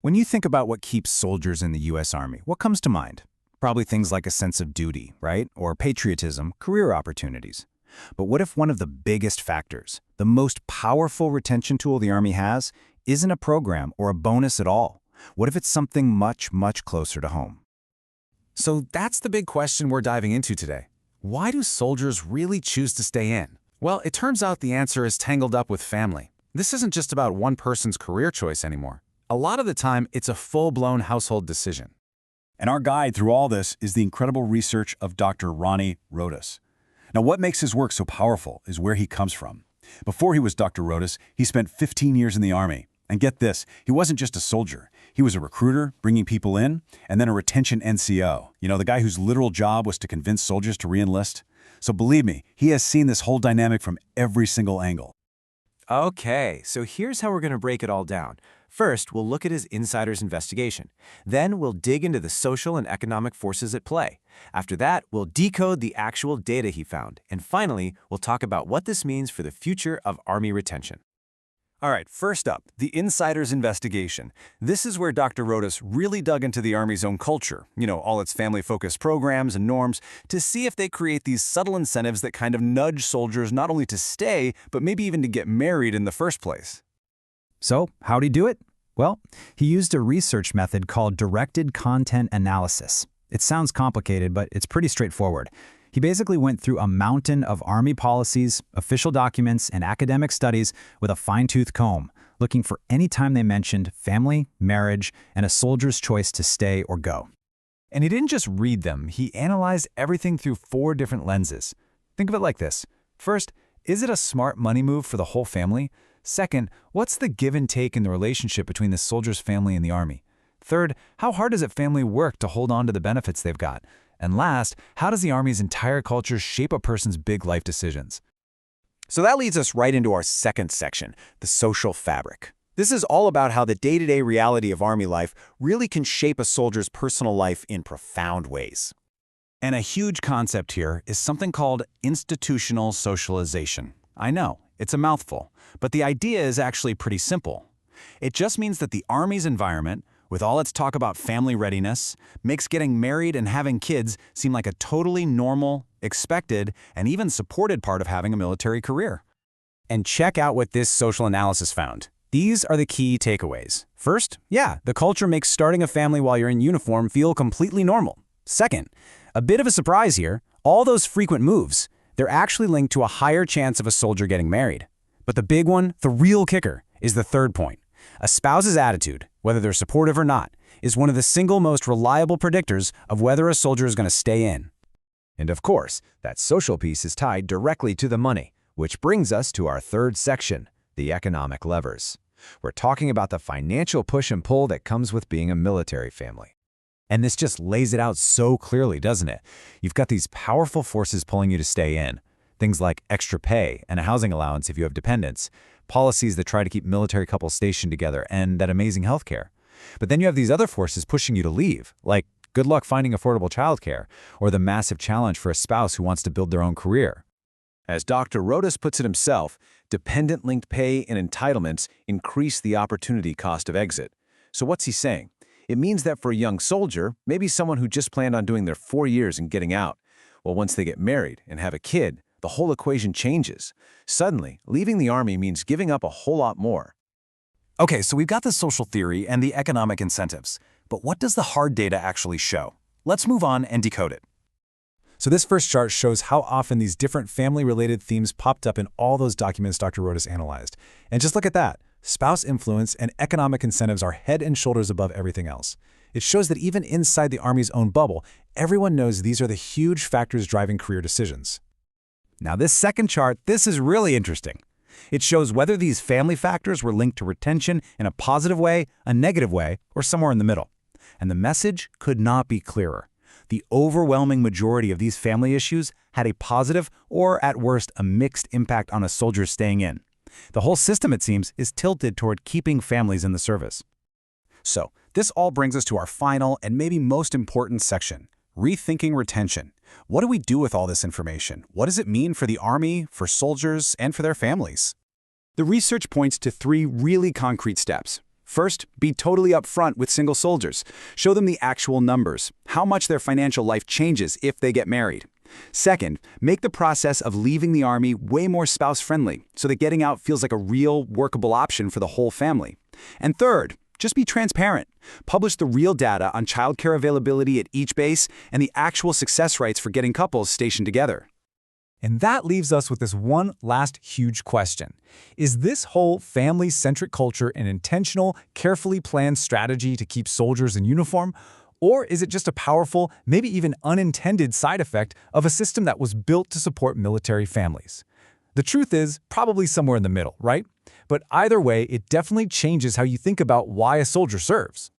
When you think about what keeps soldiers in the U.S. Army, what comes to mind? Probably things like a sense of duty, right? Or patriotism, career opportunities. But what if one of the biggest factors, the most powerful retention tool the Army has, isn't a program or a bonus at all? What if it's something much, much closer to home? So that's the big question we're diving into today. Why do soldiers really choose to stay in? Well, it turns out the answer is tangled up with family. This isn't just about one person's career choice anymore. A lot of the time, it's a full-blown household decision. And our guide through all this is the incredible research of Dr.RRPh.D. Now, what makes his work so powerful is where he comes from. Before he was Dr. Rodas, he spent 15 years in the Army. And get this, he wasn't just a soldier. He was a recruiter, bringing people in, and then a retention NCO. You know, the guy whose literal job was to convince soldiers to re-enlist. So believe me, he has seen this whole dynamic from every single angle. Okay, so here's how we're going to break it all down. First, we'll look at his insider's investigation. Then we'll dig into the social and economic forces at play. After that, we'll decode the actual data he found. And finally, we'll talk about what this means for the future of Army retention. All right, first up, the insider's investigation. This is where Dr. Rodas really dug into the Army's own culture, all its family-focused programs and norms, to see if they create these subtle incentives that kind of nudge soldiers not only to stay, but maybe even to get married in the first place. So, how'd he do it? Well, he used a research method called directed content analysis. It sounds complicated, but it's pretty straightforward. He basically went through a mountain of Army policies, official documents, and academic studies with a fine-tooth comb, looking for any time they mentioned family, marriage, and a soldier's choice to stay or go. And he didn't just read them, he analyzed everything through 4 different lenses. Think of it like this. First, is it a smart money move for the whole family? Second, what's the give and take in the relationship between the soldier's family and the Army? Third, how hard does a family work to hold on to the benefits they've got? And last, how does the Army's entire culture shape a person's big life decisions? So that leads us right into our second section, the social fabric. This is all about how the day-to-day reality of Army life really can shape a soldier's personal life in profound ways. And a huge concept here is something called institutional socialization. I know, it's a mouthful, but the idea is actually pretty simple. It just means that the Army's environment, with all its talk about family readiness, makes getting married and having kids seem like a totally normal, expected, and even supported part of having a military career. And check out what this social analysis found. These are the key takeaways. First, the culture makes starting a family while you're in uniform feel completely normal. Second, a bit of a surprise here, all those frequent moves, they're actually linked to a higher chance of a soldier getting married. But the big one, the real kicker, is the third point. A spouse's attitude, whether they're supportive or not, is one of the single most reliable predictors of whether a soldier is going to stay in. And of course, that social piece is tied directly to the money, which brings us to our third section, the economic levers. We're talking about the financial push and pull that comes with being a military family. And this just lays it out so clearly, doesn't it? You've got these powerful forces pulling you to stay in. Things like extra pay and a housing allowance if you have dependents, policies that try to keep military couples stationed together, and that amazing healthcare. But then you have these other forces pushing you to leave, like good luck finding affordable childcare, or the massive challenge for a spouse who wants to build their own career. As Dr. Rodas puts it himself, dependent-linked pay and entitlements increase the opportunity cost of exit. So what's he saying? It means that for a young soldier, maybe someone who just planned on doing their 4 years and getting out, well, once they get married and have a kid, the whole equation changes. Suddenly, leaving the Army means giving up a whole lot more. Okay, so we've got the social theory and the economic incentives, but what does the hard data actually show? Let's move on and decode it. So this first chart shows how often these different family-related themes popped up in all those documents Dr. Rodas analyzed. And just look at that. Spouse influence and economic incentives are head and shoulders above everything else. It shows that even inside the Army's own bubble, everyone knows these are the huge factors driving career decisions. Now this second chart, this is really interesting. It shows whether these family factors were linked to retention in a positive way, a negative way, or somewhere in the middle. And the message could not be clearer. The overwhelming majority of these family issues had a positive or, at worst, a mixed impact on a soldier staying in. The whole system, it seems, is tilted toward keeping families in the service. So, this all brings us to our final and maybe most important section, rethinking retention. What do we do with all this information? What does it mean for the Army, for soldiers, and for their families? The research points to 3 really concrete steps. First, be totally upfront with single soldiers. Show them the actual numbers, how much their financial life changes if they get married. Second, make the process of leaving the Army way more spouse-friendly so that getting out feels like a real, workable option for the whole family. And third, just be transparent. Publish the real data on childcare availability at each base and the actual success rates for getting couples stationed together. And that leaves us with this one last huge question. Is this whole family-centric culture an intentional, carefully planned strategy to keep soldiers in uniform? Or is it just a powerful, maybe even unintended side effect of a system that was built to support military families? The truth is probably somewhere in the middle, right? But either way, it definitely changes how you think about why a soldier serves.